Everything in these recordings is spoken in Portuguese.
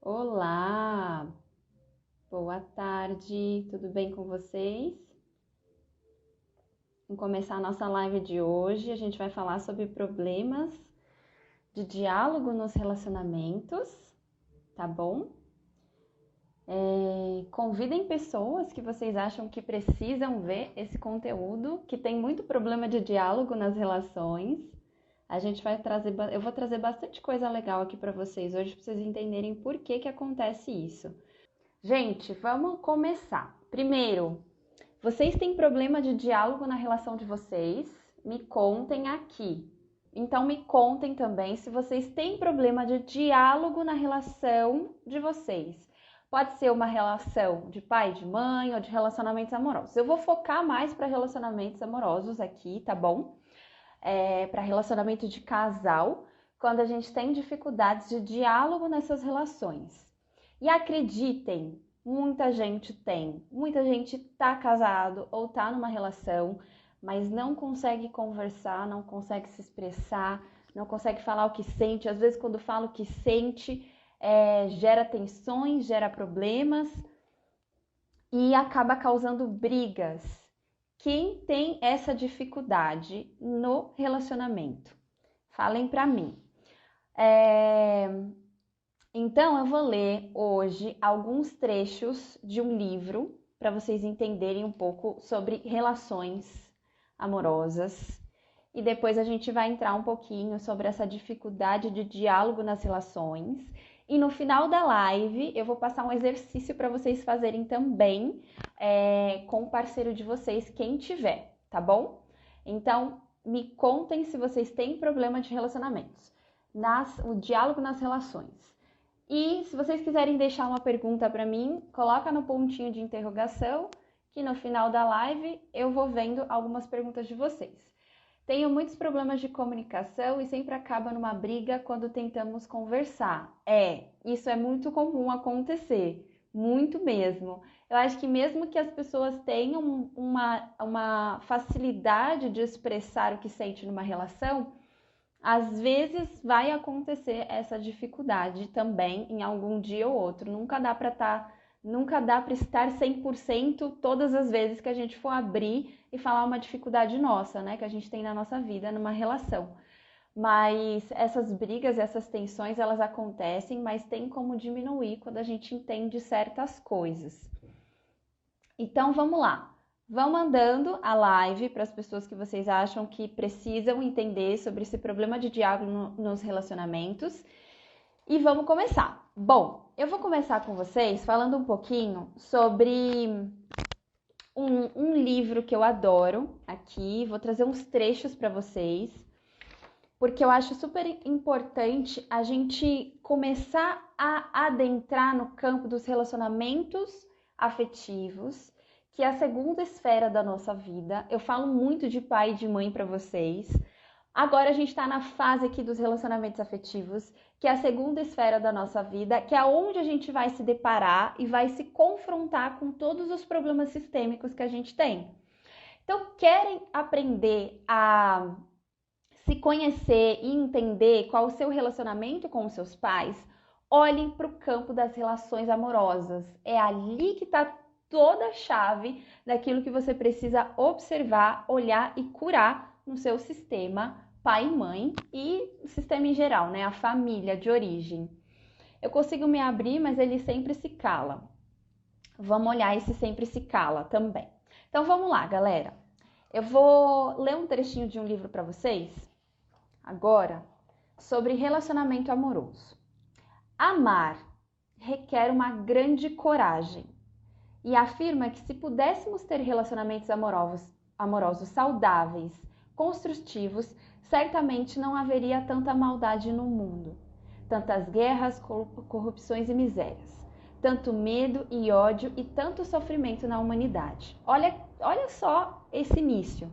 Olá, boa tarde, tudo bem com vocês? Vamos começar a nossa live de hoje. A gente vai falar sobre problemas de diálogo nos relacionamentos, tá bom? Convidem pessoas que vocês acham que precisam ver esse conteúdo, que tem muito problema de diálogo nas relações. Eu vou trazer bastante coisa legal aqui para vocês hoje, para vocês entenderem por que acontece isso. Gente, vamos começar. Primeiro, vocês têm problema de diálogo na relação de vocês? Me contem aqui. Então, me contem também se vocês têm problema de diálogo na relação de vocês. Pode ser uma relação de pai e de mãe ou de relacionamentos amorosos. Eu vou focar mais para relacionamentos amorosos aqui, tá bom? Para relacionamento de casal, quando a gente tem dificuldades de diálogo nessas relações. E acreditem, muita gente tá casado ou tá numa relação, mas não consegue conversar, não consegue se expressar, não consegue falar o que sente. Às vezes, quando fala o que sente, gera tensões, gera problemas e acaba causando brigas. Quem tem essa dificuldade no relacionamento? Falem pra mim. Então, eu vou ler hoje alguns trechos de um livro para vocês entenderem um pouco sobre relações amorosas. E depois a gente vai entrar um pouquinho sobre essa dificuldade de diálogo nas relações. E no final da live, eu vou passar um exercício para vocês fazerem também com o parceiro de vocês, quem tiver, tá bom? Então, me contem se vocês têm problema de relacionamentos. O diálogo nas relações. E se vocês quiserem deixar uma pergunta para mim, coloca no pontinho de interrogação, que no final da live eu vou vendo algumas perguntas de vocês. Tenho muitos problemas de comunicação e sempre acaba numa briga quando tentamos conversar. Isso é muito comum acontecer, muito mesmo. Eu acho que mesmo que as pessoas tenham uma facilidade de expressar o que sente numa relação, às vezes vai acontecer essa dificuldade também em algum dia ou outro. Nunca dá para estar 100% todas as vezes que a gente for abrir e falar uma dificuldade nossa, né, que a gente tem na nossa vida, numa relação. Mas essas brigas, essas tensões, elas acontecem, mas tem como diminuir quando a gente entende certas coisas. Então, vamos lá. Vão mandando a live para as pessoas que vocês acham que precisam entender sobre esse problema de diálogo nos relacionamentos. E vamos começar. Bom, eu vou começar com vocês falando um pouquinho sobre um livro que eu adoro aqui. Vou trazer uns trechos para vocês, porque eu acho super importante a gente começar a adentrar no campo dos relacionamentos afetivos, que é a segunda esfera da nossa vida. Eu falo muito de pai e de mãe para vocês. Agora a gente está na fase aqui dos relacionamentos afetivos, que é a segunda esfera da nossa vida, que é onde a gente vai se deparar e vai se confrontar com todos os problemas sistêmicos que a gente tem. Então, querem aprender a se conhecer e entender qual o seu relacionamento com os seus pais? Olhem para o campo das relações amorosas. É ali que está toda a chave daquilo que você precisa observar, olhar e curar no seu sistema pai e mãe e o sistema em geral, né? A família de origem. Eu consigo me abrir, mas ele sempre se cala. Vamos olhar esse sempre se cala também. Então vamos lá, galera. Eu vou ler um trechinho de um livro para vocês agora sobre relacionamento amoroso. Amar requer uma grande coragem. E afirma que se pudéssemos ter relacionamentos amorosos saudáveis, construtivos, certamente não haveria tanta maldade no mundo, tantas guerras, corrupções e misérias, tanto medo e ódio e tanto sofrimento na humanidade. Olha só esse início.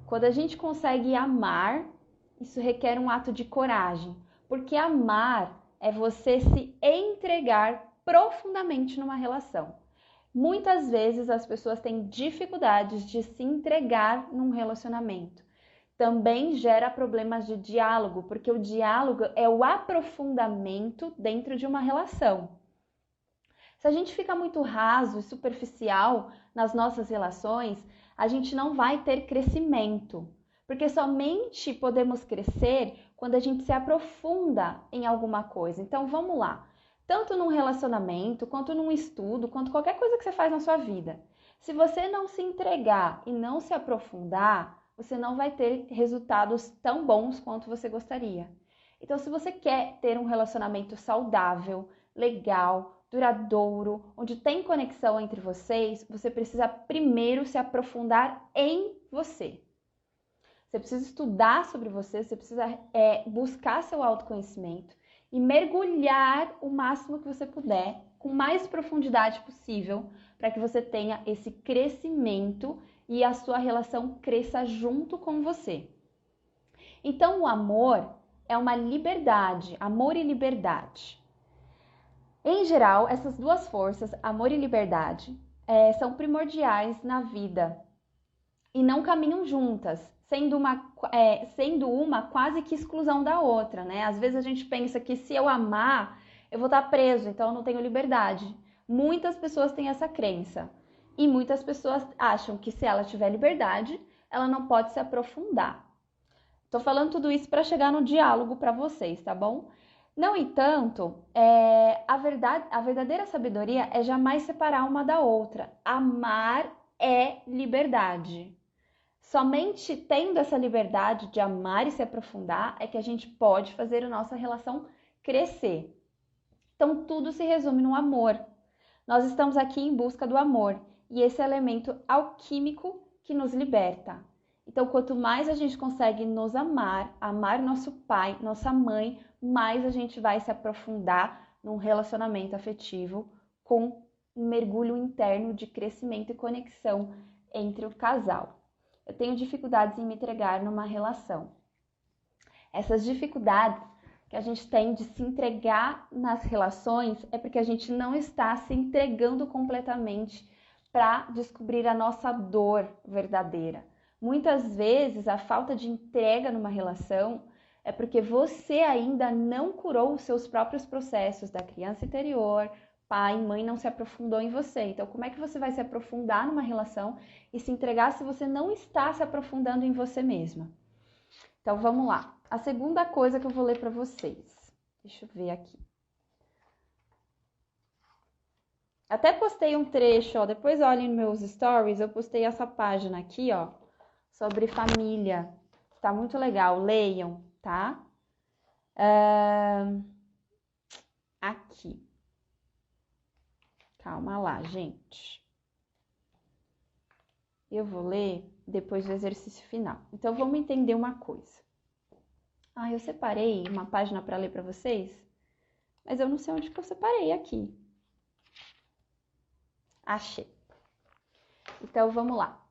Quando a gente consegue amar, isso requer um ato de coragem, porque amar é você se entregar profundamente numa relação. Muitas vezes as pessoas têm dificuldades de se entregar num relacionamento. também gera problemas de diálogo, porque o diálogo é o aprofundamento dentro de uma relação. Se a gente fica muito raso e superficial nas nossas relações, a gente não vai ter crescimento, porque somente podemos crescer quando a gente se aprofunda em alguma coisa. Então vamos lá, tanto num relacionamento, quanto num estudo, quanto qualquer coisa que você faz na sua vida. Se você não se entregar e não se aprofundar, você não vai ter resultados tão bons quanto você gostaria. Então, se você quer ter um relacionamento saudável, legal, duradouro, onde tem conexão entre vocês, você precisa primeiro se aprofundar em você. Você precisa estudar sobre você, você precisa buscar seu autoconhecimento e mergulhar o máximo que você puder, com mais profundidade possível, para que você tenha esse crescimento e a sua relação cresça junto com você. Então, o amor é uma liberdade, amor e liberdade. Em geral, essas duas forças, amor e liberdade, são primordiais na vida e não caminham juntas, sendo uma quase que exclusão da outra, né? Às vezes a gente pensa que se eu amar, eu vou estar preso, então eu não tenho liberdade. Muitas pessoas têm essa crença e muitas pessoas acham que se ela tiver liberdade, ela não pode se aprofundar. Tô falando tudo isso para chegar no diálogo para vocês, tá bom? No entanto, a verdadeira sabedoria é jamais separar uma da outra. Amar é liberdade. Somente tendo essa liberdade de amar e se aprofundar é que a gente pode fazer a nossa relação crescer. Então, tudo se resume no amor. Nós estamos aqui em busca do amor e esse elemento alquímico que nos liberta. Então, quanto mais a gente consegue nos amar, amar nosso pai, nossa mãe, mais a gente vai se aprofundar num relacionamento afetivo com um mergulho interno de crescimento e conexão entre o casal. Eu tenho dificuldades em me entregar numa relação. Essas dificuldades que a gente tem de se entregar nas relações é porque a gente não está se entregando completamente para descobrir a nossa dor verdadeira. Muitas vezes a falta de entrega numa relação é porque você ainda não curou os seus próprios processos da criança interior, pai, mãe não se aprofundou em você. Então, como é que você vai se aprofundar numa relação e se entregar se você não está se aprofundando em você mesma? Então, vamos lá. A segunda coisa que eu vou ler para vocês. Deixa eu ver aqui. Até postei um trecho, ó. Depois olhem nos meus stories, eu postei essa página aqui, ó, sobre família. Tá muito legal, leiam, tá? Aqui. Calma lá, gente. Eu vou ler depois do exercício final. Então, vamos entender uma coisa. Eu separei uma página para ler para vocês, mas eu não sei onde que eu separei aqui. Achei. Então, vamos lá.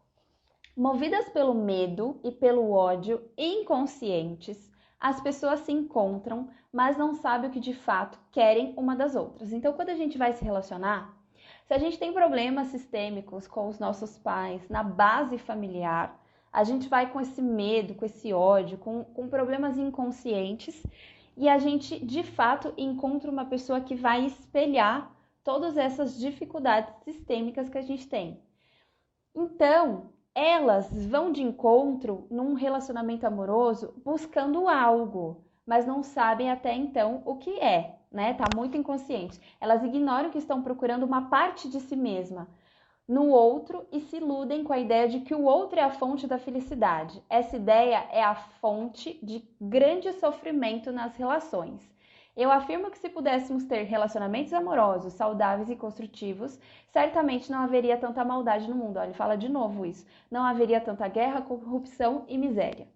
Movidas pelo medo e pelo ódio inconscientes, as pessoas se encontram, mas não sabem o que de fato querem uma das outras. Então, quando a gente vai se relacionar, se a gente tem problemas sistêmicos com os nossos pais na base familiar, a gente vai com esse medo, com esse ódio, com problemas inconscientes e a gente, de fato, encontra uma pessoa que vai espelhar todas essas dificuldades sistêmicas que a gente tem. Então, elas vão de encontro num relacionamento amoroso buscando algo, mas não sabem até então o que é, né? Tá muito inconsciente. Elas ignoram que estão procurando uma parte de si mesma no outro e se iludem com a ideia de que o outro é a fonte da felicidade. Essa ideia é a fonte de grande sofrimento nas relações. Eu afirmo que se pudéssemos ter relacionamentos amorosos, saudáveis e construtivos, certamente não haveria tanta maldade no mundo. Olha, ele fala de novo isso. Não haveria tanta guerra, corrupção e miséria.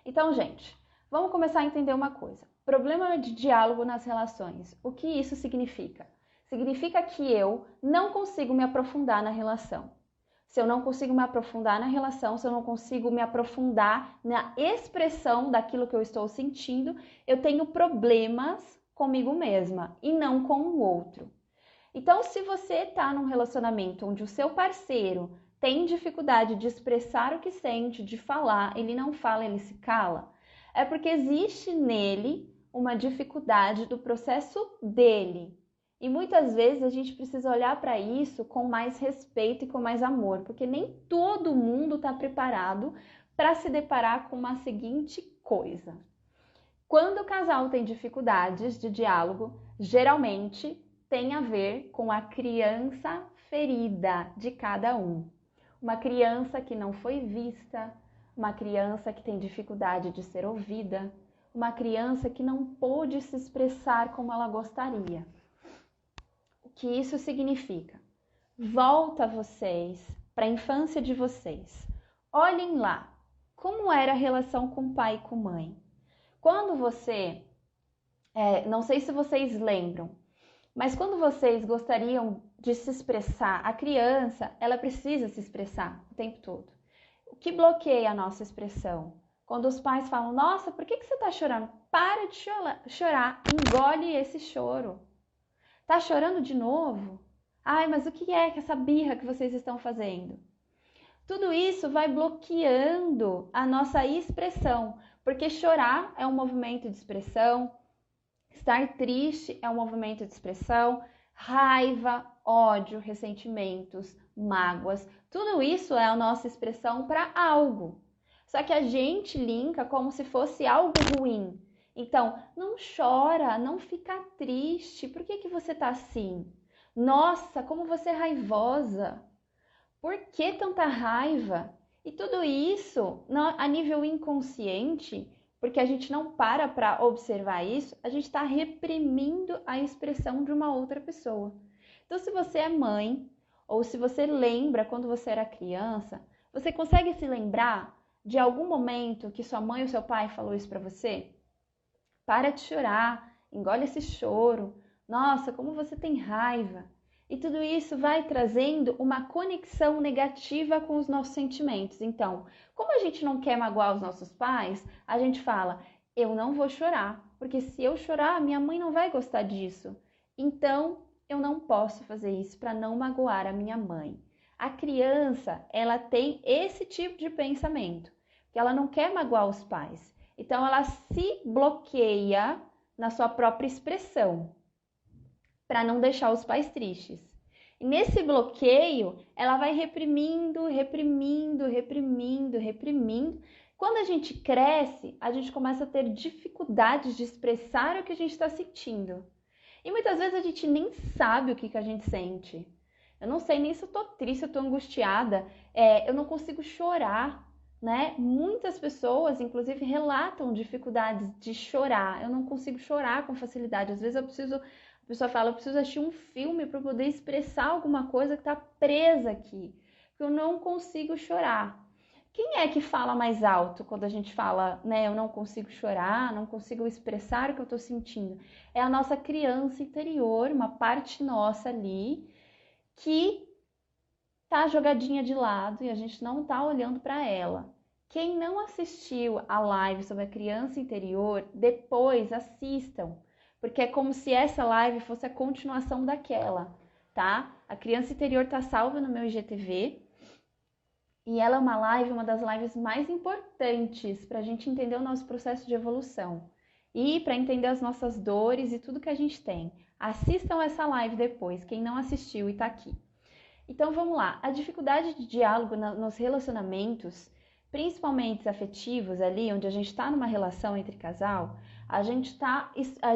Então, gente, vamos começar a entender uma coisa. Problema de diálogo nas relações. O que isso significa? Significa que eu não consigo me aprofundar na relação. Se eu não consigo me aprofundar na relação, se eu não consigo me aprofundar na expressão daquilo que eu estou sentindo, eu tenho problemas comigo mesma e não com o outro. Então, se você está num relacionamento onde o seu parceiro tem dificuldade de expressar o que sente, de falar, ele não fala, ele se cala, é porque existe nele uma dificuldade do processo dele. E muitas vezes a gente precisa olhar para isso com mais respeito e com mais amor, porque nem todo mundo está preparado para se deparar com uma seguinte coisa. Quando o casal tem dificuldades de diálogo, geralmente tem a ver com a criança ferida de cada um. Uma criança que não foi vista, uma criança que tem dificuldade de ser ouvida, uma criança que não pôde se expressar como ela gostaria. O que isso significa? Volta vocês para a infância de vocês. Olhem lá, como era a relação com o pai e com a mãe. Quando você, não sei se vocês lembram, mas quando vocês gostariam de se expressar, a criança, ela precisa se expressar o tempo todo. O que bloqueia a nossa expressão? Quando os pais falam, nossa, por que você está chorando? Para de chorar, engole esse choro. Tá chorando de novo? Ai, mas o que é que essa birra que vocês estão fazendo? Tudo isso vai bloqueando a nossa expressão, porque chorar é um movimento de expressão, estar triste é um movimento de expressão, raiva, ódio, ressentimentos, mágoas, tudo isso é a nossa expressão para algo. Só que a gente linka como se fosse algo ruim. Então, não chora, não fica triste. Por que você tá assim? Nossa, como você é raivosa. Por que tanta raiva? E tudo isso, a nível inconsciente, porque a gente não para observar isso, a gente está reprimindo a expressão de uma outra pessoa. Então, se você é mãe, ou se você lembra quando você era criança, você consegue se lembrar de algum momento que sua mãe ou seu pai falou isso para você? Para de chorar, engole esse choro. Nossa, como você tem raiva. E tudo isso vai trazendo uma conexão negativa com os nossos sentimentos. Então, como a gente não quer magoar os nossos pais, a gente fala, eu não vou chorar, porque se eu chorar, minha mãe não vai gostar disso. Então, eu não posso fazer isso para não magoar a minha mãe. A criança, ela tem esse tipo de pensamento, que ela não quer magoar os pais. Então, ela se bloqueia na sua própria expressão, para não deixar os pais tristes. E nesse bloqueio, ela vai reprimindo. Quando a gente cresce, a gente começa a ter dificuldades de expressar o que a gente está sentindo. E muitas vezes a gente nem sabe o que a gente sente. Eu não sei nem se eu tô triste, se eu tô angustiada, eu não consigo chorar, né? Muitas pessoas, inclusive, relatam dificuldades de chorar. Eu não consigo chorar com facilidade. Às vezes a pessoa fala, eu preciso assistir um filme para poder expressar alguma coisa que está presa aqui, que eu não consigo chorar. Quem é que fala mais alto quando a gente fala, né, eu não consigo chorar, não consigo expressar o que eu estou sentindo? É a nossa criança interior, uma parte nossa ali, que tá jogadinha de lado e a gente não tá olhando para ela. Quem não assistiu a live sobre a criança interior, depois assistam, porque é como se essa live fosse a continuação daquela, tá? A criança interior tá salva no meu IGTV e ela é uma das lives mais importantes para a gente entender o nosso processo de evolução e para entender as nossas dores e tudo que a gente tem. Assistam essa live depois, quem não assistiu e tá aqui. Então vamos lá, a dificuldade de diálogo nos relacionamentos, principalmente afetivos ali, onde a gente está numa relação entre casal, a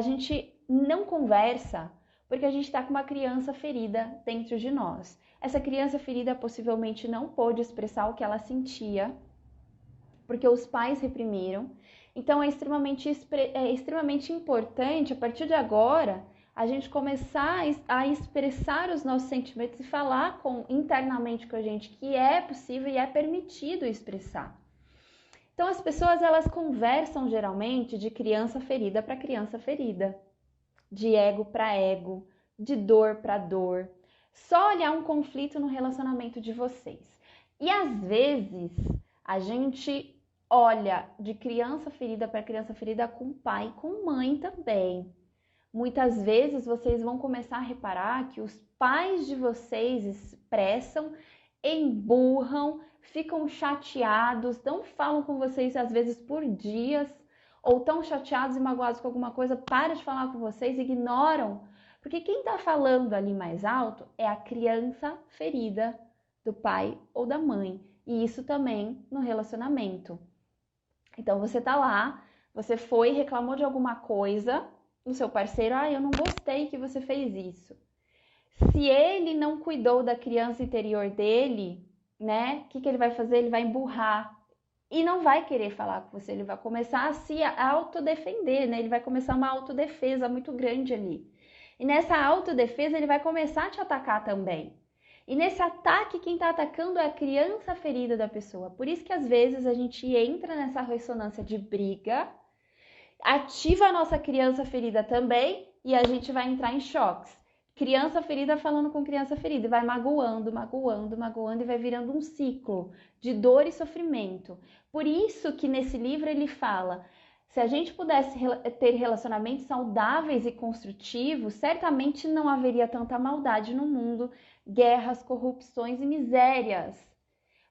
gente não conversa porque a gente está com uma criança ferida dentro de nós. Essa criança ferida possivelmente não pôde expressar o que ela sentia, porque os pais reprimiram. Então é extremamente importante, a partir de agora, a gente começar a expressar os nossos sentimentos e falar internamente com a gente que é possível e é permitido expressar. Então as pessoas, elas conversam geralmente de criança ferida para criança ferida, de ego para ego, de dor para dor. Só olhar um conflito no relacionamento de vocês. E às vezes a gente olha de criança ferida para criança ferida com pai e com mãe também. Muitas vezes vocês vão começar a reparar que os pais de vocês expressam emburram, ficam chateados, não falam com vocês às vezes por dias, ou tão chateados e magoados com alguma coisa, para de falar com vocês, ignoram. Porque quem está falando ali mais alto é a criança ferida do pai ou da mãe. E isso também no relacionamento. Então você tá lá, você foi, reclamou de alguma coisa, o seu parceiro, eu não gostei que você fez isso. Se ele não cuidou da criança interior dele, né, o que ele vai fazer? Ele vai emburrar e não vai querer falar com você, ele vai começar a se autodefender, né? Ele vai começar uma autodefesa muito grande ali. E nessa autodefesa ele vai começar a te atacar também. E nesse ataque, quem está atacando é a criança ferida da pessoa. Por isso que às vezes a gente entra nessa ressonância de briga, ativa a nossa criança ferida também e a gente vai entrar em choques. Criança ferida falando com criança ferida e vai magoando, magoando, magoando e vai virando um ciclo de dor e sofrimento. Por isso que nesse livro ele fala, se a gente pudesse ter relacionamentos saudáveis e construtivos, certamente não haveria tanta maldade no mundo, guerras, corrupções e misérias.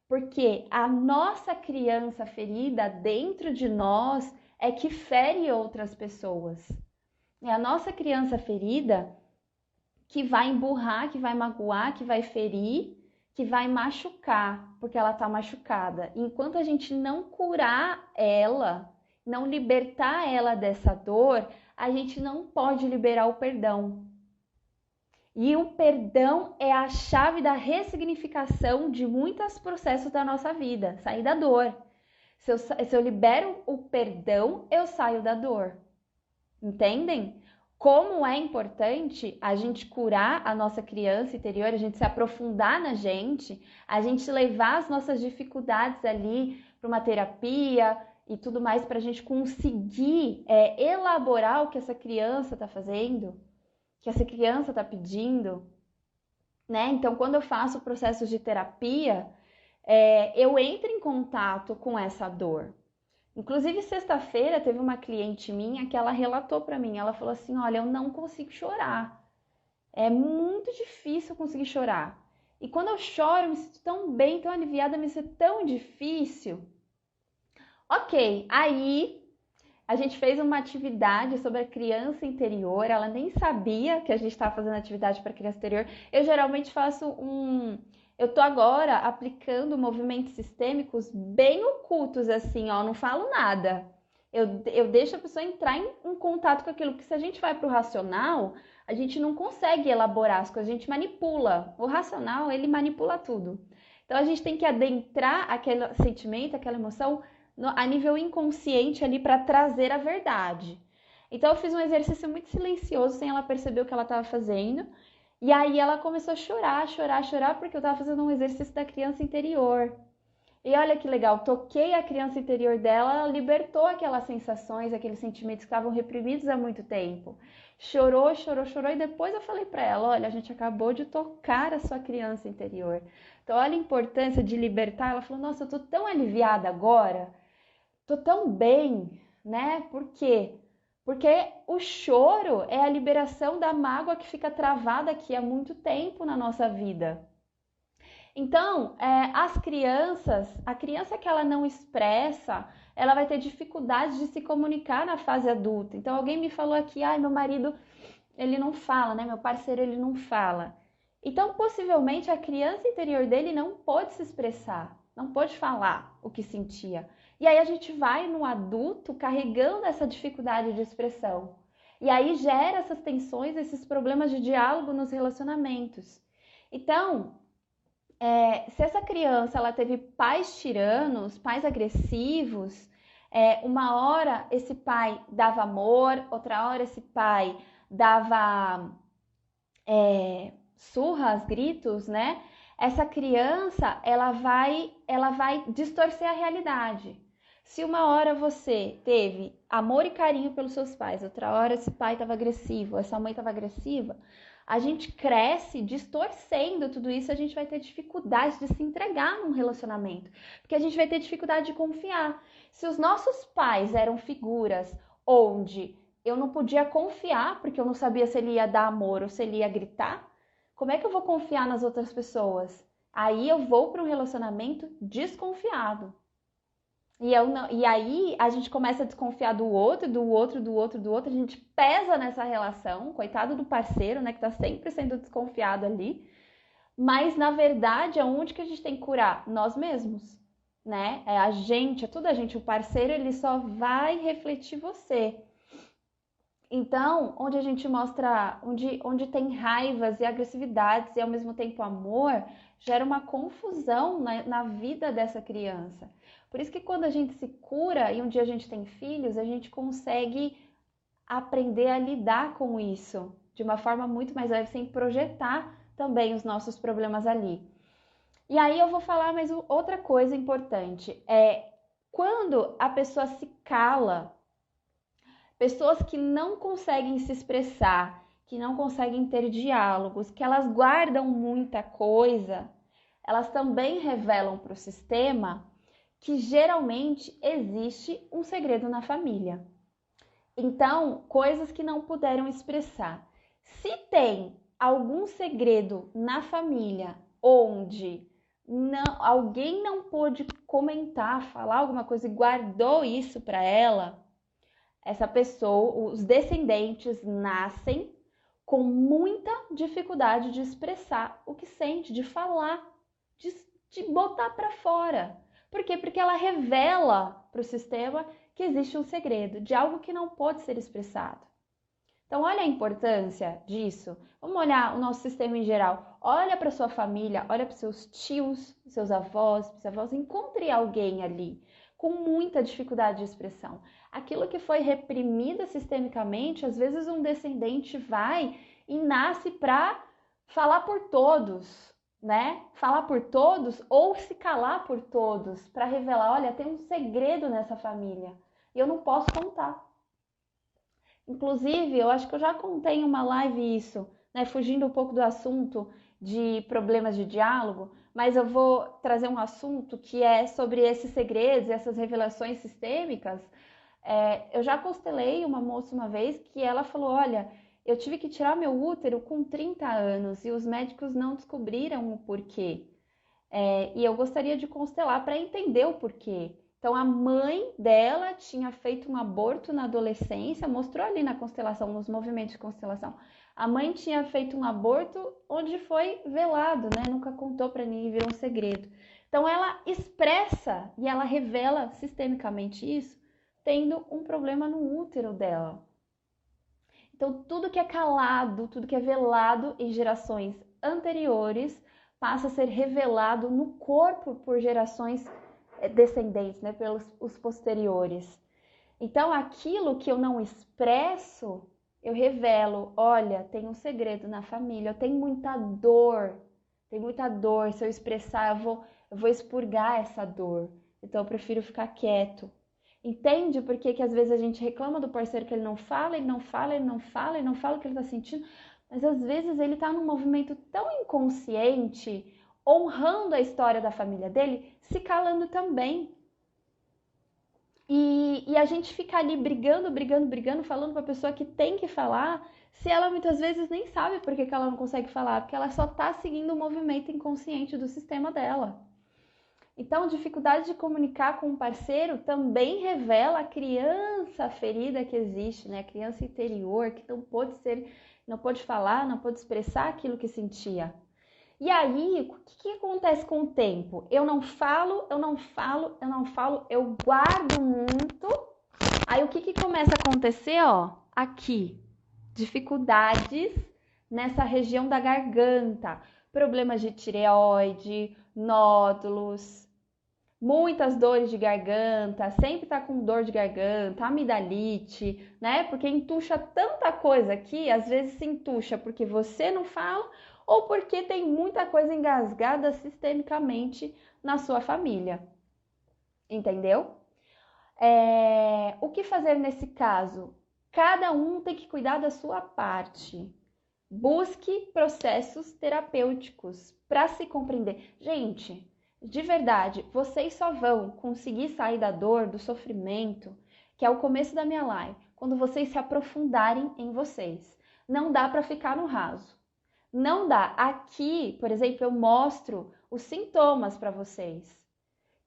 Porque a nossa criança ferida dentro de nós é que fere outras pessoas. É a nossa criança ferida que vai emburrar, que vai magoar, que vai ferir, que vai machucar, porque ela está machucada. Enquanto a gente não curar ela, não libertar ela dessa dor, a gente não pode liberar o perdão. E o perdão é a chave da ressignificação de muitos processos da nossa vida, sair da dor. Se eu libero o perdão, eu saio da dor. Entendem? Como é importante a gente curar a nossa criança interior, a gente se aprofundar na gente, a gente levar as nossas dificuldades ali para uma terapia e tudo mais, para a gente conseguir elaborar o que essa criança está fazendo, que essa criança está pedindo, né? Então, quando eu faço processos de terapia, eu entro em contato com essa dor. Inclusive, sexta-feira teve uma cliente minha que ela relatou para mim, ela falou assim, olha, eu não consigo chorar. É muito difícil conseguir chorar. E quando eu choro, eu me sinto tão bem, tão aliviada, me sinto tão difícil. Ok, aí a gente fez uma atividade sobre a criança interior, ela nem sabia que a gente estava fazendo atividade para criança interior. Eu geralmente faço eu tô agora aplicando movimentos sistêmicos bem ocultos, assim, ó, não falo nada. Eu deixo a pessoa entrar em contato com aquilo, porque se a gente vai pro racional, a gente não consegue elaborar as coisas, a gente manipula. O racional, ele manipula tudo. Então a gente tem que adentrar aquele sentimento, aquela emoção, a nível inconsciente ali para trazer a verdade. Então eu fiz um exercício muito silencioso, sem ela perceber o que ela estava fazendo. E aí ela começou a chorar, chorar, chorar, porque eu estava fazendo um exercício da criança interior. E olha que legal, toquei a criança interior dela, ela libertou aquelas sensações, aqueles sentimentos que estavam reprimidos há muito tempo. Chorou, chorou, chorou, e depois eu falei para ela, olha, a gente acabou de tocar a sua criança interior. Então olha a importância de libertar. Ela falou, nossa, eu tô tão aliviada agora, tô tão bem, né? Por quê? Porque o choro é a liberação da mágoa que fica travada aqui há muito tempo na nossa vida. Então, as crianças, a criança que ela não expressa, ela vai ter dificuldade de se comunicar na fase adulta. Então, alguém me falou aqui, meu marido, ele não fala, né? Meu parceiro, ele não fala. Então, possivelmente, a criança interior dele não pôde se expressar, não pôde falar o que sentia. E aí a gente vai no adulto carregando essa dificuldade de expressão. E aí gera essas tensões, esses problemas de diálogo nos relacionamentos. Então, se essa criança ela teve pais tiranos, pais agressivos, uma hora esse pai dava amor, outra hora esse pai dava surras, gritos, né? Essa criança ela vai distorcer a realidade. Se uma hora você teve amor e carinho pelos seus pais, outra hora esse pai estava agressivo, essa mãe estava agressiva, a gente cresce distorcendo tudo isso, a gente vai ter dificuldade de se entregar num relacionamento, porque a gente vai ter dificuldade de confiar. Se os nossos pais eram figuras onde eu não podia confiar, porque eu não sabia se ele ia dar amor ou se ele ia gritar, como é que eu vou confiar nas outras pessoas? Aí eu vou para um relacionamento desconfiado. E aí a gente começa a desconfiar do outro, do outro, do outro, do outro. A gente pesa nessa relação, coitado do parceiro, né, que tá sempre sendo desconfiado ali. Mas na verdade, aonde que a gente tem que curar? Nós mesmos, né? É a gente, é tudo a gente. O parceiro, ele só vai refletir você. Então, onde a gente mostra, onde tem raivas e agressividades e ao mesmo tempo amor, gera uma confusão na vida dessa criança. Por isso que quando a gente se cura e um dia a gente tem filhos, a gente consegue aprender a lidar com isso de uma forma muito mais leve, sem projetar também os nossos problemas ali. E aí eu vou falar mais outra coisa importante, quando a pessoa se cala, pessoas que não conseguem se expressar, que não conseguem ter diálogos, que elas guardam muita coisa, elas também revelam para o sistema que geralmente existe um segredo na família. Então, coisas que não puderam expressar. Se tem algum segredo na família onde alguém não pôde comentar, falar alguma coisa e guardou isso para ela, essa pessoa, os descendentes nascem com muita dificuldade de expressar o que sente, de falar, de botar para fora. Por quê? Porque ela revela para o sistema que existe um segredo, de algo que não pode ser expressado. Então, olha a importância disso. Vamos olhar o nosso sistema em geral. Olha para sua família, olha para seus tios, seus avós, bisavós. Encontre alguém ali com muita dificuldade de expressão. Aquilo que foi reprimido sistemicamente, às vezes um descendente vai e nasce para falar por todos, né? Falar por todos ou se calar por todos, para revelar, olha, tem um segredo nessa família e eu não posso contar. Inclusive, eu acho que eu já contei em uma live isso, né? Fugindo um pouco do assunto de problemas de diálogo, mas eu vou trazer um assunto que é sobre esses segredos, essas revelações sistêmicas. Eu já constelei uma moça uma vez que ela falou, olha, eu tive que tirar meu útero com 30 anos e os médicos não descobriram o porquê. E eu gostaria de constelar para entender o porquê. Então, a mãe dela tinha feito um aborto na adolescência, mostrou ali na constelação, nos movimentos de constelação. A mãe tinha feito um aborto onde foi velado, né? Nunca contou para ninguém, virou um segredo. Então, ela expressa e ela revela sistemicamente isso, tendo um problema no útero dela. Então, tudo que é calado, tudo que é velado em gerações anteriores, passa a ser revelado no corpo por gerações descendentes, né, pelos os posteriores. Então, aquilo que eu não expresso, eu revelo. Olha, tem um segredo na família, eu tenho muita dor. Tem muita dor. Se eu expressar, eu vou expurgar essa dor. Então, eu prefiro ficar quieto. Entende por que às vezes a gente reclama do parceiro que ele não fala, ele não fala, ele não fala, ele não fala o que ele está sentindo, mas às vezes ele está num movimento tão inconsciente, honrando a história da família dele, se calando também. E a gente fica ali brigando, falando para a pessoa que tem que falar, se ela muitas vezes nem sabe por que ela não consegue falar, porque ela só está seguindo o movimento inconsciente do sistema dela. Então, dificuldade de comunicar com um parceiro também revela a criança ferida que existe, né? A criança interior que não pôde falar, não pôde expressar aquilo que sentia. E aí, o que acontece com o tempo? Eu não falo, eu guardo muito. Aí, o que começa a acontecer, ó? Aqui, dificuldades nessa região da garganta, problemas de tireoide, nódulos, muitas dores de garganta, sempre tá com dor de garganta, amidalite, né? Porque entuxa tanta coisa aqui, às vezes se entuxa porque você não fala ou porque tem muita coisa engasgada sistemicamente na sua família. Entendeu? O que fazer nesse caso? Cada um tem que cuidar da sua parte. Busque processos terapêuticos para se compreender. Gente, de verdade, vocês só vão conseguir sair da dor, do sofrimento, que é o começo da minha live, quando vocês se aprofundarem em vocês. Não dá para ficar no raso. Não dá. Aqui, por exemplo, eu mostro os sintomas para vocês.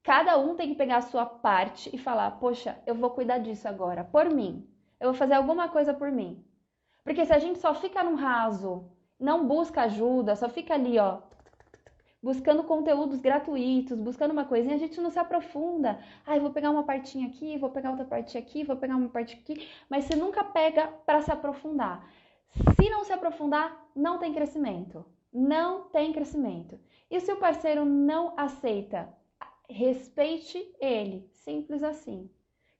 Cada um tem que pegar a sua parte e falar, poxa, eu vou cuidar disso agora, por mim. Eu vou fazer alguma coisa por mim. Porque se a gente só fica no raso, não busca ajuda, só fica ali, ó, buscando conteúdos gratuitos, buscando uma coisinha, a gente não se aprofunda. Ah, eu vou pegar uma partinha aqui, vou pegar outra parte aqui, vou pegar uma parte aqui, mas você nunca pega para se aprofundar. Se não se aprofundar, não tem crescimento. Não tem crescimento. E se o parceiro não aceita, respeite ele. Simples assim.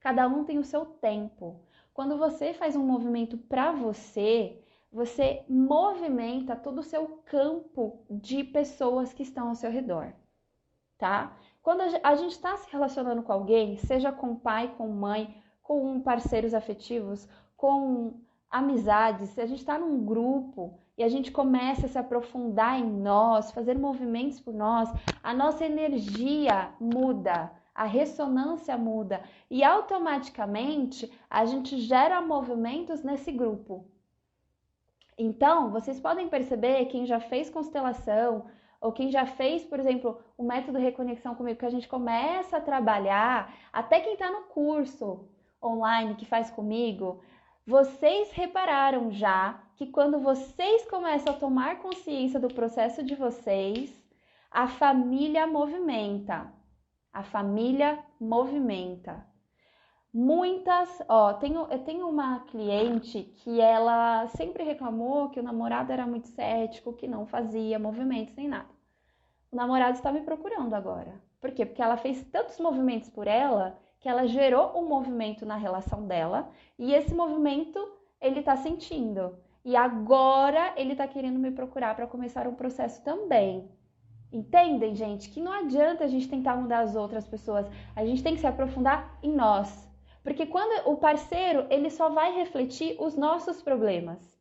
Cada um tem o seu tempo. Quando você faz um movimento para você, você movimenta todo o seu campo de pessoas que estão ao seu redor, tá? Quando a gente está se relacionando com alguém, seja com pai, com mãe, com parceiros afetivos, com amizades, se a gente está num grupo e a gente começa a se aprofundar em nós, fazer movimentos por nós, a nossa energia muda, a ressonância muda e automaticamente a gente gera movimentos nesse grupo. Então, vocês podem perceber, quem já fez constelação, ou quem já fez, por exemplo, o método Reconexão comigo, que a gente começa a trabalhar, até quem está no curso online que faz comigo, vocês repararam já que quando vocês começam a tomar consciência do processo de vocês, a família movimenta. A família movimenta. Muitas, eu tenho uma cliente que ela sempre reclamou que o namorado era muito cético, que não fazia movimentos nem nada. O namorado está me procurando agora. Por quê? Porque ela fez tantos movimentos por ela que ela gerou um movimento na relação dela e esse movimento ele está sentindo. E agora ele está querendo me procurar para começar um processo também. Entendem, gente? Que não adianta a gente tentar mudar as outras pessoas. A gente tem que se aprofundar em nós. Porque quando o parceiro, ele só vai refletir os nossos problemas.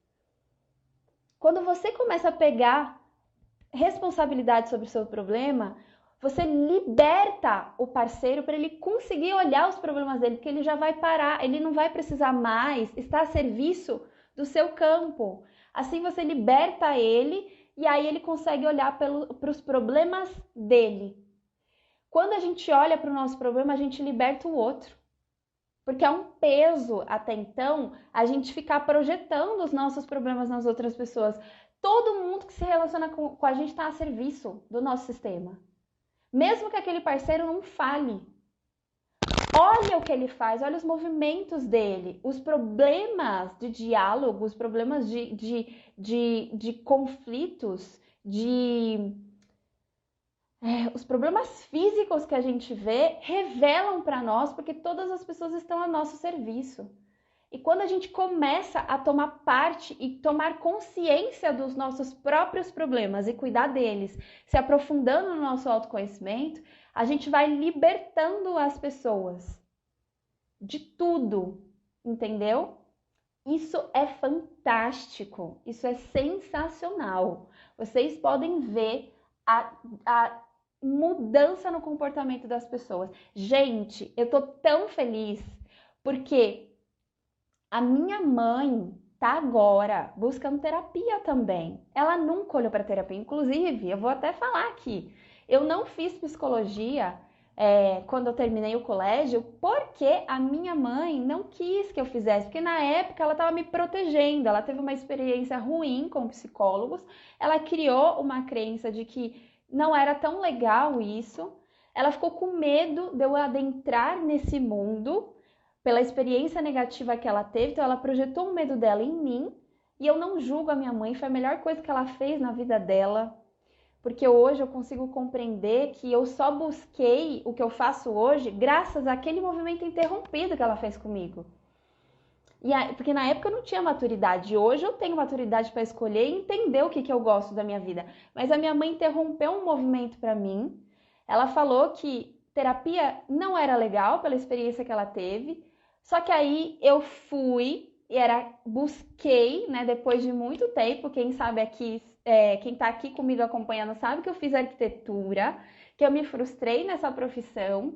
Quando você começa a pegar responsabilidade sobre o seu problema, você liberta o parceiro para ele conseguir olhar os problemas dele, porque ele já vai parar, ele não vai precisar mais estar a serviço do seu campo. Assim você liberta ele e aí ele consegue olhar para os problemas dele. Quando a gente olha para o nosso problema, a gente liberta o outro. Porque é um peso, até então, a gente ficar projetando os nossos problemas nas outras pessoas. Todo mundo que se relaciona com a gente está a serviço do nosso sistema. Mesmo que aquele parceiro não fale. Olha o que ele faz, olha os movimentos dele, os problemas de diálogo, os problemas de conflitos, os problemas físicos que a gente vê revelam para nós porque todas as pessoas estão a nosso serviço. E quando a gente começa a tomar parte e tomar consciência dos nossos próprios problemas e cuidar deles, se aprofundando no nosso autoconhecimento, a gente vai libertando as pessoas de tudo, entendeu? Isso é fantástico, isso é sensacional. Vocês podem ver a mudança no comportamento das pessoas. Gente, eu tô tão feliz porque a minha mãe tá agora buscando terapia também. Ela nunca olhou para terapia. Inclusive, eu vou até falar aqui, eu não fiz psicologia quando eu terminei o colégio porque a minha mãe não quis que eu fizesse, porque na época ela estava me protegendo, ela teve uma experiência ruim com psicólogos, ela criou uma crença de que não era tão legal isso, ela ficou com medo de eu adentrar nesse mundo pela experiência negativa que ela teve, então ela projetou o medo dela em mim e eu não julgo a minha mãe, foi a melhor coisa que ela fez na vida dela, porque hoje eu consigo compreender que eu só busquei o que eu faço hoje graças àquele movimento interrompido que ela fez comigo. Porque na época eu não tinha maturidade, hoje eu tenho maturidade para escolher e entender o que eu gosto da minha vida. Mas a minha mãe interrompeu um movimento para mim, ela falou que terapia não era legal pela experiência que ela teve, só que aí eu fui e busquei, né, depois de muito tempo, quem sabe aqui, quem tá aqui comigo acompanhando sabe que eu fiz arquitetura, que eu me frustrei nessa profissão,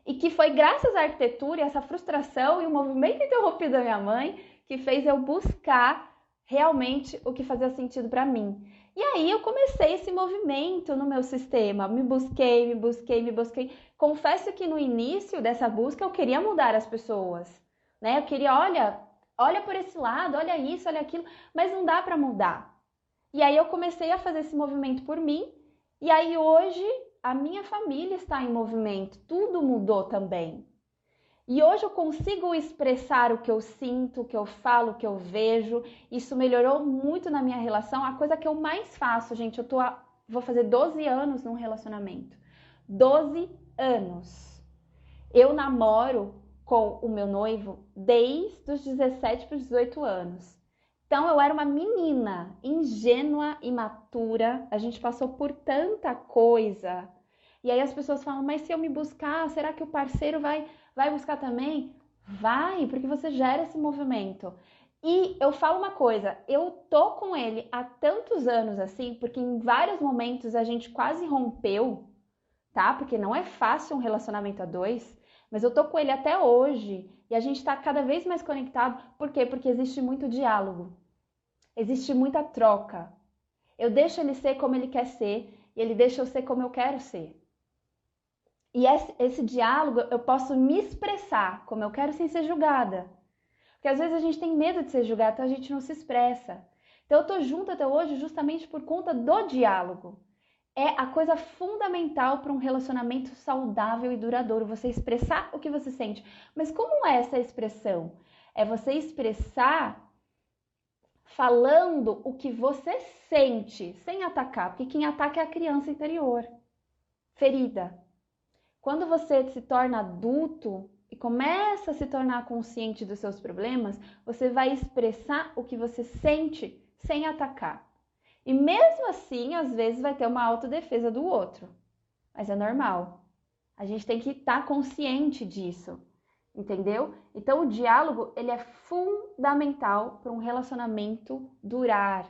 e que foi graças à arquitetura e essa frustração e o movimento interrompido da minha mãe que fez eu buscar realmente o que fazia sentido para mim. E aí eu comecei esse movimento no meu sistema, me busquei. Confesso que no início dessa busca eu queria mudar as pessoas, né? Eu queria, olha por esse lado, olha isso, olha aquilo, mas não dá para mudar. E aí eu comecei a fazer esse movimento por mim, e aí hoje a minha família está em movimento, tudo mudou também. E hoje eu consigo expressar o que eu sinto, o que eu falo, o que eu vejo. Isso melhorou muito na minha relação. A coisa que eu mais faço, gente, vou fazer 12 anos num relacionamento. 12 anos. Eu namoro com o meu noivo desde os 17 para os 18 anos. Então eu era uma menina ingênua, imatura. A gente passou por tanta coisa. E aí as pessoas falam, mas se eu me buscar, será que o parceiro vai buscar também? Vai, porque você gera esse movimento. E eu falo uma coisa, eu tô com ele há tantos anos assim, porque em vários momentos a gente quase rompeu, tá? Porque não é fácil um relacionamento a dois, mas eu tô com ele até hoje e a gente tá cada vez mais conectado. Por quê? Porque existe muito diálogo, existe muita troca. Eu deixo ele ser como ele quer ser e ele deixa eu ser como eu quero ser. E esse diálogo eu posso me expressar como eu quero sem ser julgada. Porque às vezes a gente tem medo de ser julgada, então a gente não se expressa. Então eu tô junto até hoje justamente por conta do diálogo. É a coisa fundamental para um relacionamento saudável e duradouro, você expressar o que você sente. Mas como é essa expressão? É você expressar falando o que você sente, sem atacar. Porque quem ataca é a criança interior, ferida. Quando você se torna adulto e começa a se tornar consciente dos seus problemas, você vai expressar o que você sente sem atacar. E mesmo assim, às vezes vai ter uma autodefesa do outro. Mas é normal. A gente tem que estar consciente disso, entendeu? Então o diálogo, ele é fundamental para um relacionamento durar,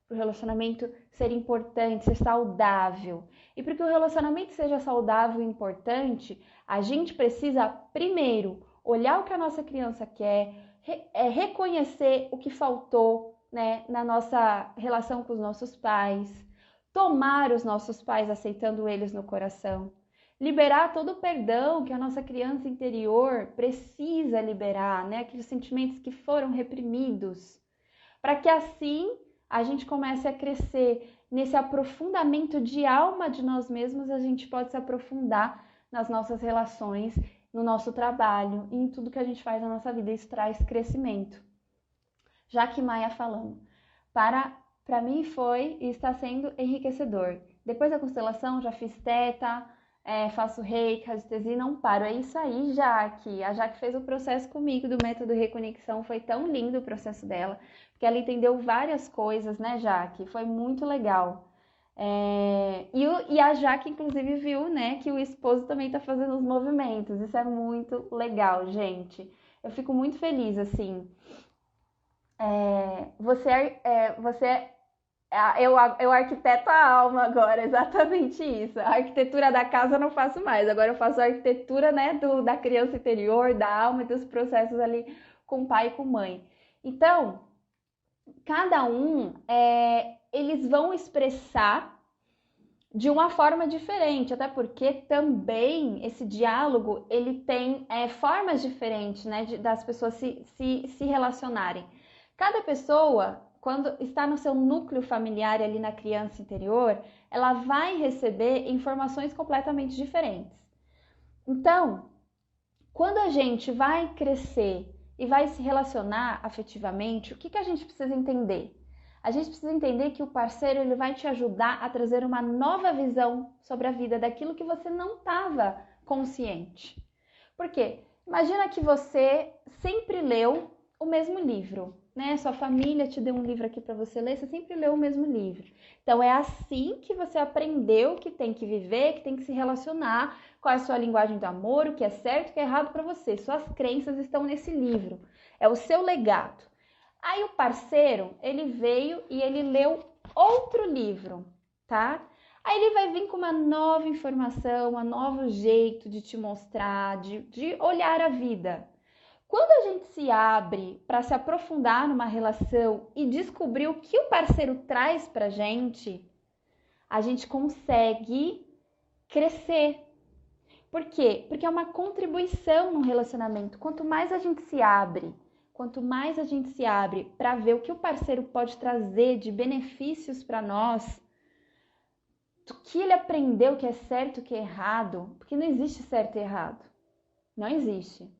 para o relacionamento ser importante, ser saudável. E para que o relacionamento seja saudável e importante, a gente precisa, primeiro, olhar o que a nossa criança quer, reconhecer o que faltou, né, na nossa relação com os nossos pais, tomar os nossos pais aceitando eles no coração, liberar todo o perdão que a nossa criança interior precisa liberar, né, aqueles sentimentos que foram reprimidos, para que assim a gente comece a crescer nesse aprofundamento de alma de nós mesmos, a gente pode se aprofundar nas nossas relações, no nosso trabalho e em tudo que a gente faz na nossa vida. Isso traz crescimento. Já que Maia falando, para mim foi e está sendo enriquecedor. Depois da constelação, já fiz teta, faço reiki, radiestesia e não paro. É isso aí, Jaque. A Jaque fez o processo comigo do método Reconexão. Foi tão lindo o processo dela, porque ela entendeu várias coisas, né, Jaque? Foi muito legal. E a Jaque, inclusive, viu, né, que o esposo também tá fazendo os movimentos. Isso é muito legal, gente. Eu fico muito feliz, assim. Eu arquiteto a alma agora, exatamente isso. A arquitetura da casa eu não faço mais, agora eu faço a arquitetura, né, da criança interior, da alma e dos processos ali com o pai e com a mãe. Então, cada um, eles vão expressar de uma forma diferente, até porque também esse diálogo, ele tem formas diferentes, né, das pessoas se relacionarem. Cada pessoa, quando está no seu núcleo familiar ali na criança interior, ela vai receber informações completamente diferentes. Então, quando a gente vai crescer e vai se relacionar afetivamente, o que a gente precisa entender? A gente precisa entender que o parceiro, ele vai te ajudar a trazer uma nova visão sobre a vida, daquilo que você não estava consciente. Por quê? Imagina que você sempre leu o mesmo livro, né? Sua família te deu um livro aqui para você ler, você sempre leu o mesmo livro. Então é assim que você aprendeu que tem que viver, que tem que se relacionar, qual é a sua linguagem do amor, o que é certo, o que é errado para você. Suas crenças estão nesse livro, é o seu legado. Aí o parceiro, ele veio e ele leu outro livro, tá? Aí ele vai vir com uma nova informação, um novo jeito de te mostrar, de olhar a vida. Quando a gente se abre para se aprofundar numa relação e descobrir o que o parceiro traz pra gente, a gente consegue crescer. Por quê? Porque é uma contribuição no relacionamento. Quanto mais a gente se abre, para ver o que o parceiro pode trazer de benefícios para nós, do que ele aprendeu que é certo, que é errado, porque não existe certo e errado. Não existe.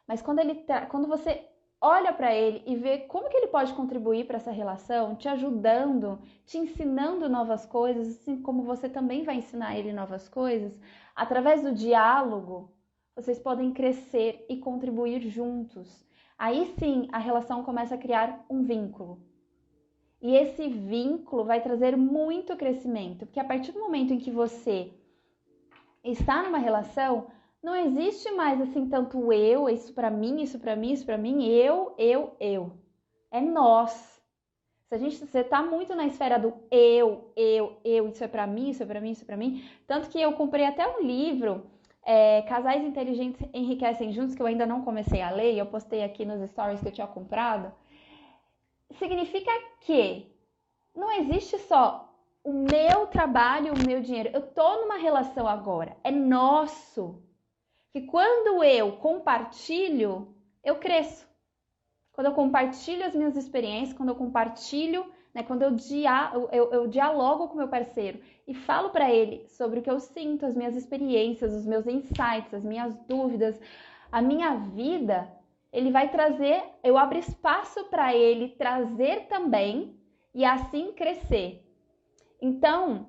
Mas quando você olha para ele e vê como que ele pode contribuir para essa relação, te ajudando, te ensinando novas coisas, assim como você também vai ensinar ele novas coisas, através do diálogo, vocês podem crescer e contribuir juntos. Aí sim, a relação começa a criar um vínculo. E esse vínculo vai trazer muito crescimento, porque a partir do momento em que você está numa relação, não existe mais assim tanto eu, isso pra mim, isso pra mim, isso pra mim, eu. É nós. Você tá muito na esfera do eu, isso é pra mim, isso é pra mim, isso é pra mim. Tanto que eu comprei até um livro, Casais Inteligentes Enriquecem Juntos, que eu ainda não comecei a ler, e eu postei aqui nos stories que eu tinha comprado. Significa que não existe só o meu trabalho, o meu dinheiro. Eu tô numa relação agora, é nosso. Que quando eu compartilho, eu cresço. Quando eu compartilho as minhas experiências, quando eu compartilho, né, quando eu dialogo com meu parceiro e falo para ele sobre o que eu sinto, as minhas experiências, os meus insights, as minhas dúvidas, a minha vida, ele vai trazer, eu abro espaço para ele trazer também e assim crescer. Então,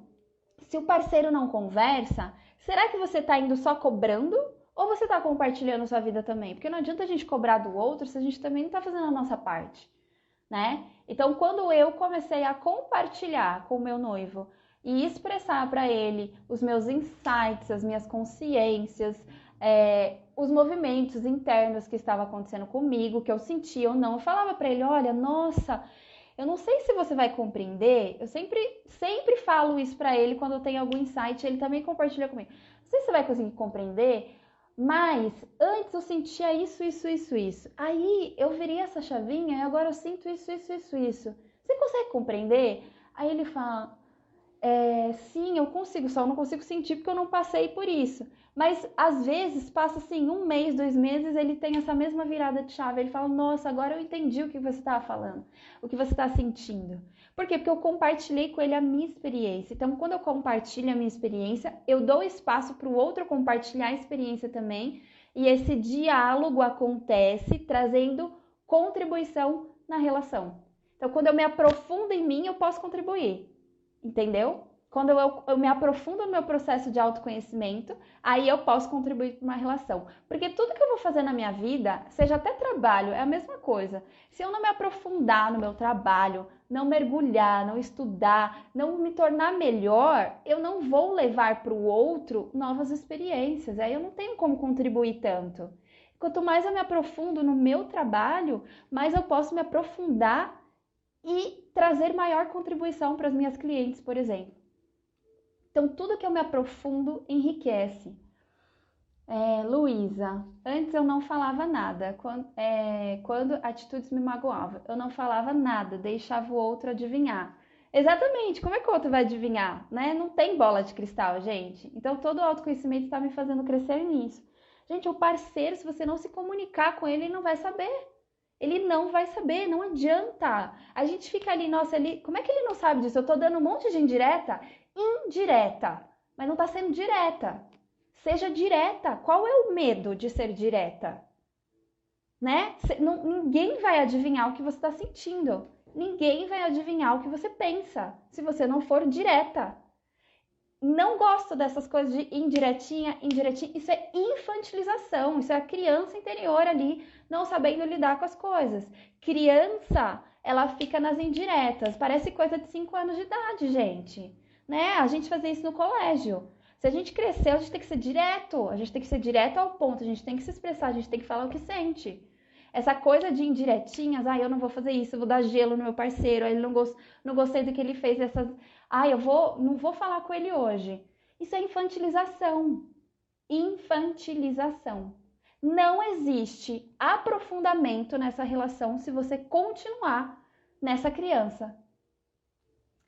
se o parceiro não conversa, será que você está indo só cobrando? Ou você está compartilhando sua vida também? Porque não adianta a gente cobrar do outro se a gente também não está fazendo a nossa parte, né? Então, quando eu comecei a compartilhar com o meu noivo e expressar para ele os meus insights, as minhas consciências, os movimentos internos que estavam acontecendo comigo, que eu sentia ou não, eu falava para ele, olha, nossa, eu não sei se você vai compreender, eu sempre falo isso para ele quando eu tenho algum insight, ele também compartilha comigo. Não sei se você vai conseguir compreender, mas antes eu sentia isso. Aí eu virei essa chavinha e agora eu sinto isso. Você consegue compreender? Aí ele fala, sim, eu consigo, só eu não consigo sentir porque eu não passei por isso. Mas às vezes passa assim 1 mês, 2 meses, ele tem essa mesma virada de chave. Ele fala, nossa, agora eu entendi o que você estava falando, o que você está sentindo. Por quê? Porque eu compartilhei com ele a minha experiência. Então, quando eu compartilho a minha experiência, eu dou espaço para o outro compartilhar a experiência também. E esse diálogo acontece trazendo contribuição na relação. Então, quando eu me aprofundo em mim, eu posso contribuir. Entendeu? Quando eu me aprofundo no meu processo de autoconhecimento, aí eu posso contribuir para uma relação. Porque tudo que eu vou fazer na minha vida, seja até trabalho, é a mesma coisa. Se eu não me aprofundar no meu trabalho, não mergulhar, não estudar, não me tornar melhor, eu não vou levar para o outro novas experiências. Aí eu não tenho como contribuir tanto. Quanto mais eu me aprofundo no meu trabalho, mais eu posso me aprofundar e trazer maior contribuição para as minhas clientes, por exemplo. Então, tudo que eu me aprofundo enriquece. Luísa, antes eu não falava nada, quando atitudes me magoavam, eu não falava nada, deixava o outro adivinhar. Exatamente, como é que o outro vai adivinhar, né? Não tem bola de cristal, gente. Então, todo o autoconhecimento está me fazendo crescer nisso. Gente, o parceiro, se você não se comunicar com ele, ele não vai saber. Ele não vai saber, não adianta. A gente fica ali, nossa, como é que ele não sabe disso? Eu tô dando um monte de indireta? Indireta, mas não tá sendo direta. Seja direta. Qual é o medo de ser direta? Né? Ninguém vai adivinhar o que você está sentindo. Ninguém vai adivinhar o que você pensa, se você não for direta. Não gosto dessas coisas de indiretinha. Isso é infantilização, isso é a criança interior ali não sabendo lidar com as coisas. Criança, ela fica nas indiretas, parece coisa de 5 anos de idade, gente. Né? A gente fazia isso no colégio. Se a gente cresceu, a gente tem que ser direto, a gente tem que ser direto ao ponto, a gente tem que se expressar, a gente tem que falar o que sente. Essa coisa de indiretinhas, eu não vou fazer isso, eu vou dar gelo no meu parceiro, ele não gostei do que ele fez, não vou falar com ele hoje. Isso é infantilização. Infantilização. Não existe aprofundamento nessa relação se você continuar nessa criança.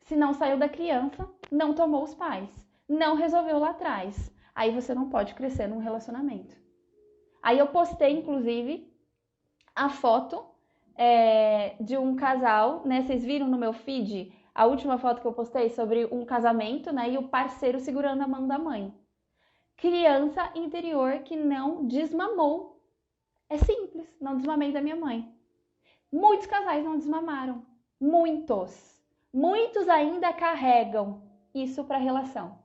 Se não saiu da criança, não tomou os pais, não resolveu lá atrás. Aí você não pode crescer num relacionamento. Aí eu postei, inclusive, a foto de um casal, né? Vocês viram no meu feed a última foto que eu postei sobre um casamento, né? E o parceiro segurando a mão da mãe. Criança interior que não desmamou. É simples, não desmamei da minha mãe. Muitos casais não desmamaram. Muitos. Muitos ainda carregam isso para a relação.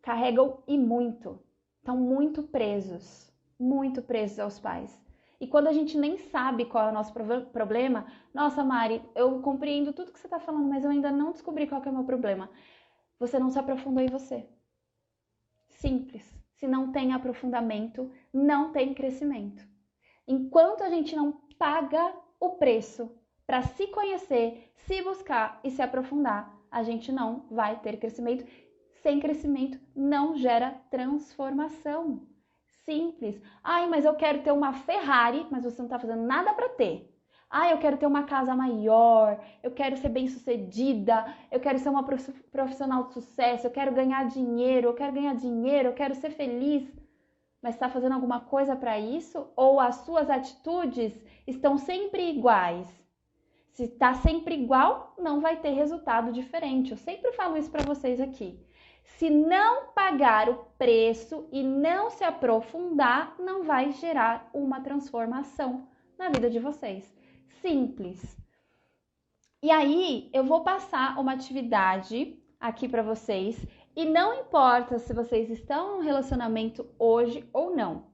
Carregam e muito. Estão muito presos aos pais. E quando a gente nem sabe qual é o nosso problema, nossa, Mari, eu compreendo tudo que você está falando, mas eu ainda não descobri qual que é o meu problema. Você não se aprofundou em você. Simples. Se não tem aprofundamento, não tem crescimento. Enquanto a gente não paga o preço para se conhecer, se buscar e se aprofundar, a gente não vai ter crescimento. Sem crescimento não gera transformação. Simples. Ai, mas eu quero ter uma Ferrari, mas você não está fazendo nada para ter. Ai, eu quero ter uma casa maior, eu quero ser bem-sucedida, eu quero ser uma profissional de sucesso, eu quero ganhar dinheiro, eu quero ser feliz. Mas está fazendo alguma coisa para isso? Ou as suas atitudes estão sempre iguais? Se está sempre igual, não vai ter resultado diferente. Eu sempre falo isso para vocês aqui. Se não pagar o preço e não se aprofundar, não vai gerar uma transformação na vida de vocês. Simples. E aí, eu vou passar uma atividade aqui para vocês. E não importa se vocês estão num relacionamento hoje ou não,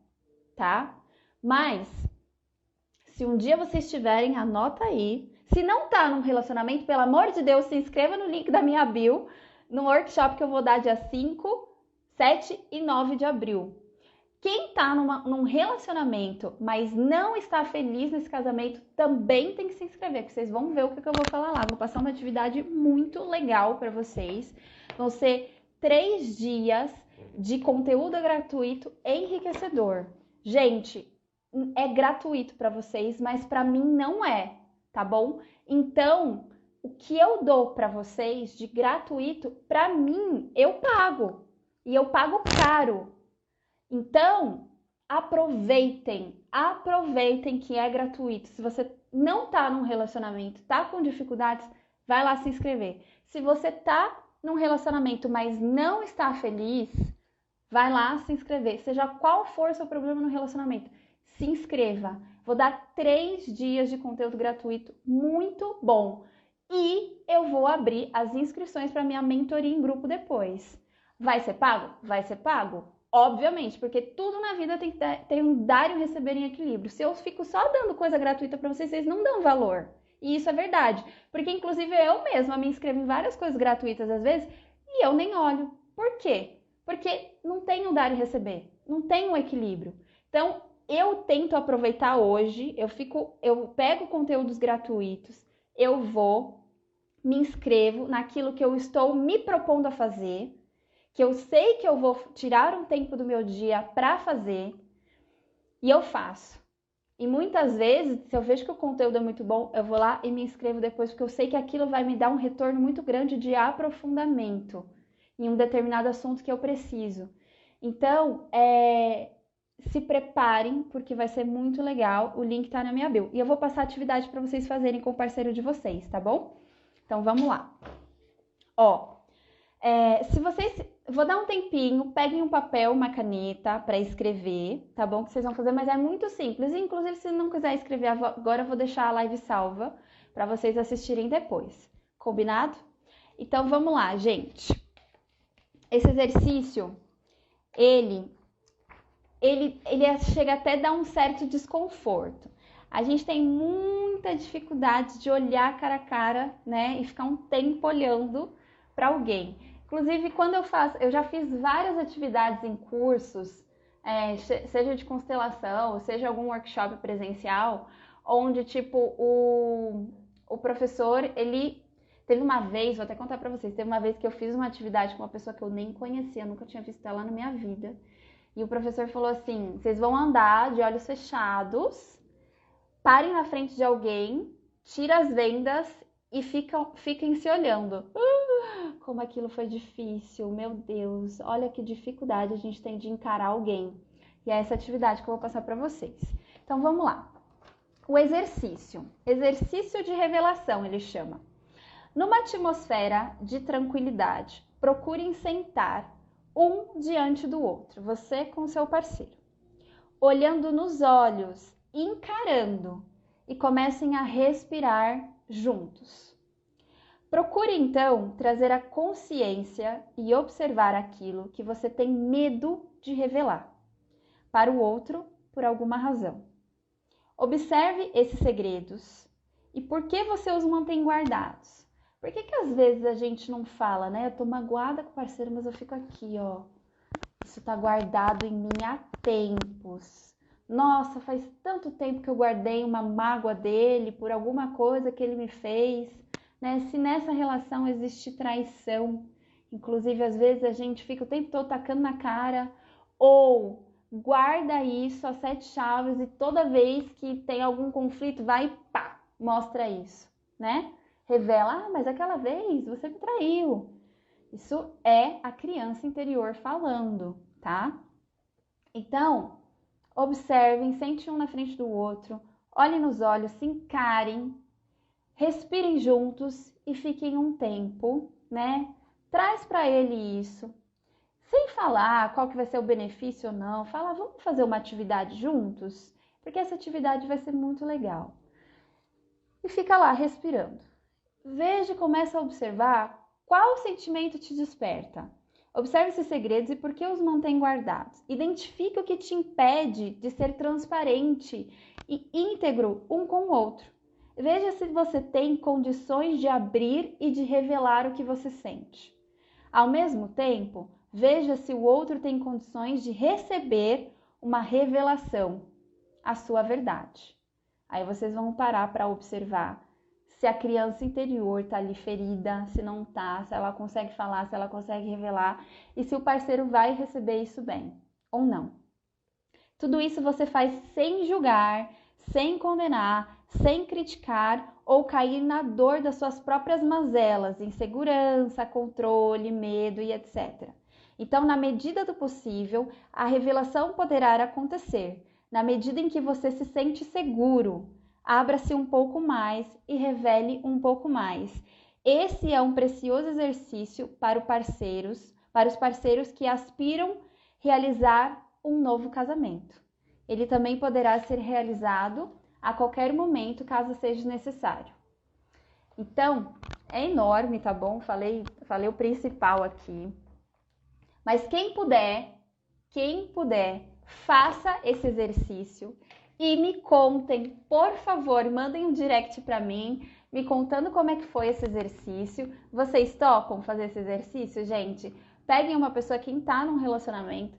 tá? Mas, se um dia vocês tiverem, anota aí. Se não tá num relacionamento, pelo amor de Deus, se inscreva no link da minha bio, no workshop que eu vou dar dia 5, 7 e 9 de abril. Quem tá num relacionamento, mas não está feliz nesse casamento, também tem que se inscrever, que vocês vão ver o que eu vou falar lá. Vou passar uma atividade muito legal para vocês. Vão ser 3 dias de conteúdo gratuito enriquecedor. Gente, é gratuito para vocês, mas para mim não é, tá bom? Então, o que eu dou para vocês de gratuito, para mim, eu pago. E eu pago caro. Então, aproveitem que é gratuito. Se você não tá num relacionamento, tá com dificuldades, vai lá se inscrever. Se você tá num relacionamento, mas não está feliz, vai lá se inscrever. Seja qual for o seu problema no relacionamento, se inscreva. Vou dar 3 dias de conteúdo gratuito muito bom. E eu vou abrir as inscrições para minha mentoria em grupo depois. Vai ser pago? Vai ser pago? Obviamente, porque tudo na vida tem um dar e um receber em equilíbrio. Se eu fico só dando coisa gratuita para vocês, vocês não dão valor. E isso é verdade. Porque, inclusive, eu mesma me inscrevo em várias coisas gratuitas às vezes e eu nem olho. Por quê? Porque não tem um dar e receber. Não tem um equilíbrio. Então, eu tento aproveitar hoje. Eu pego conteúdos gratuitos. Eu vou, me inscrevo naquilo que eu estou me propondo a fazer, que eu sei que eu vou tirar um tempo do meu dia para fazer, e eu faço. E muitas vezes, se eu vejo que o conteúdo é muito bom, eu vou lá e me inscrevo depois, porque eu sei que aquilo vai me dar um retorno muito grande de aprofundamento em um determinado assunto que eu preciso. Então, se preparem, porque vai ser muito legal. O link tá na minha bio. E eu vou passar a atividade para vocês fazerem com o parceiro de vocês, tá bom? Então, vamos lá. Se vocês... Vou dar um tempinho, peguem um papel, uma caneta para escrever, tá bom? Que vocês vão fazer, mas é muito simples. Inclusive, se não quiser escrever agora, eu vou deixar a live salva para vocês assistirem depois. Combinado? Então, vamos lá, gente. Esse exercício, ele chega até a dar um certo desconforto. A gente tem muita dificuldade de olhar cara a cara, né? E ficar um tempo olhando para alguém. Inclusive, quando eu já fiz várias atividades em cursos, seja de constelação, seja algum workshop presencial, onde, tipo, o professor, ele teve uma vez, vou até contar pra vocês, teve uma vez que eu fiz uma atividade com uma pessoa que eu nem conhecia, nunca tinha visto ela na minha vida. E o professor falou assim: vocês vão andar de olhos fechados, parem na frente de alguém, tira as vendas e fiquem se olhando. Como aquilo foi difícil, meu Deus, olha que dificuldade a gente tem de encarar alguém. E é essa atividade que eu vou passar para vocês. Então vamos lá. O exercício de revelação, ele chama. Numa atmosfera de tranquilidade, procurem sentar um diante do outro, você com seu parceiro, olhando nos olhos, encarando, e comecem a respirar juntos. Procure então trazer a consciência e observar aquilo que você tem medo de revelar para o outro por alguma razão. Observe esses segredos e por que você os mantém guardados. Por que às vezes a gente não fala, né? Eu tô magoada com o parceiro, mas eu fico aqui, ó. Isso tá guardado em mim há tempos. Nossa, faz tanto tempo que eu guardei uma mágoa dele por alguma coisa que ele me fez, né? Se nessa relação existe traição, inclusive às vezes a gente fica o tempo todo tacando na cara, ou guarda isso a 7 chaves e toda vez que tem algum conflito vai e pá, mostra isso, né? Revela, mas aquela vez você me traiu. Isso é a criança interior falando, tá? Então, observem, sente um na frente do outro, olhem nos olhos, se encarem, respirem juntos e fiquem um tempo, né? Traz para ele isso. Sem falar qual que vai ser o benefício ou não, fala, vamos fazer uma atividade juntos? Porque essa atividade vai ser muito legal. E fica lá respirando. Veja e começa a observar qual sentimento te desperta. Observe esses segredos e por que os mantém guardados. Identifique o que te impede de ser transparente e íntegro um com o outro. Veja se você tem condições de abrir e de revelar o que você sente. Ao mesmo tempo, veja se o outro tem condições de receber uma revelação, a sua verdade. Aí vocês vão parar para observar se a criança interior está ali ferida, se não está, se ela consegue falar, se ela consegue revelar e se o parceiro vai receber isso bem ou não. Tudo isso você faz sem julgar, sem condenar, sem criticar ou cair na dor das suas próprias mazelas, insegurança, controle, medo e etc. Então, na medida do possível, a revelação poderá acontecer, na medida em que você se sente seguro. Abra-se um pouco mais e revele um pouco mais. Esse é um precioso exercício para os parceiros que aspiram realizar um novo casamento. Ele também poderá ser realizado a qualquer momento, caso seja necessário. Então, é enorme, tá bom? Falei o principal aqui. Mas quem puder, faça esse exercício. E me contem, por favor, mandem um direct para mim, me contando como é que foi esse exercício. Vocês topam fazer esse exercício, gente? Peguem uma pessoa que está num relacionamento,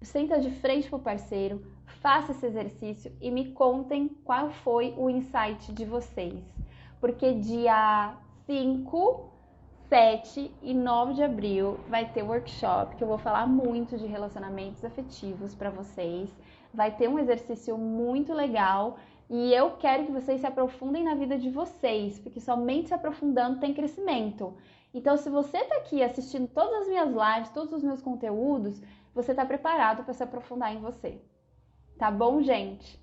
senta de frente pro parceiro, faça esse exercício e me contem qual foi o insight de vocês. Porque dia 5, 7 e 9 de abril vai ter workshop que eu vou falar muito de relacionamentos afetivos para vocês. Vai ter um exercício muito legal e eu quero que vocês se aprofundem na vida de vocês, porque somente se aprofundando tem crescimento. Então, se você está aqui assistindo todas as minhas lives, todos os meus conteúdos, você está preparado para se aprofundar em você. Tá bom, gente?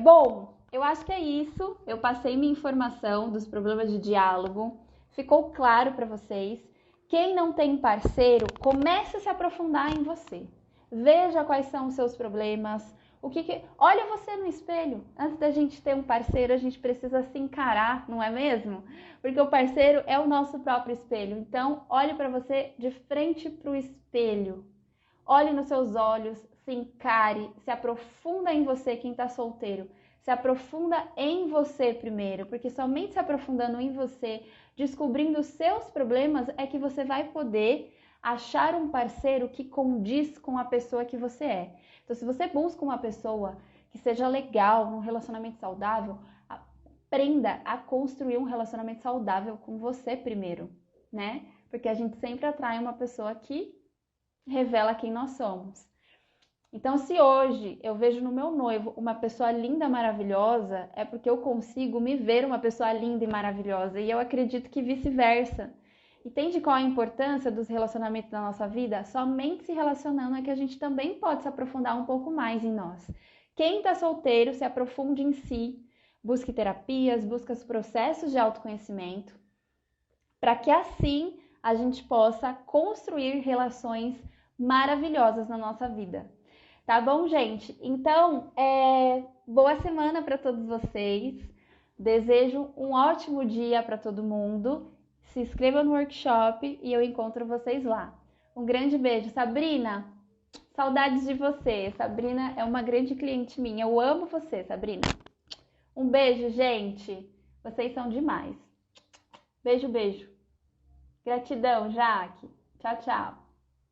Bom, eu acho que é isso. Eu passei minha informação dos problemas de diálogo. Ficou claro para vocês. Quem não tem parceiro, comece a se aprofundar em você. Veja quais são os seus problemas. Olha você no espelho. Antes da gente ter um parceiro, a gente precisa se encarar, não é mesmo? Porque o parceiro é o nosso próprio espelho. Então, olhe para você de frente para o espelho. Olhe nos seus olhos, se encare, se aprofunda em você, quem está solteiro. Se aprofunda em você primeiro, porque somente se aprofundando em você, descobrindo os seus problemas, é que você vai poder achar um parceiro que condiz com a pessoa que você é. Então, se você busca uma pessoa que seja legal, num relacionamento saudável, aprenda a construir um relacionamento saudável com você primeiro, né? Porque a gente sempre atrai uma pessoa que revela quem nós somos. Então, se hoje eu vejo no meu noivo uma pessoa linda, maravilhosa, é porque eu consigo me ver uma pessoa linda e maravilhosa. E eu acredito que vice-versa. Entende qual a importância dos relacionamentos na nossa vida? Somente se relacionando é que a gente também pode se aprofundar um pouco mais em nós. Quem está solteiro, se aprofunde em si, busque terapias, busque os processos de autoconhecimento, para que assim a gente possa construir relações maravilhosas na nossa vida. Tá bom, gente? Então, boa semana para todos vocês. Desejo um ótimo dia para todo mundo. Se inscreva no workshop e eu encontro vocês lá. Um grande beijo. Sabrina, saudades de você. Sabrina é uma grande cliente minha. Eu amo você, Sabrina. Um beijo, gente. Vocês são demais. Beijo, beijo. Gratidão, Jaque. Tchau, tchau.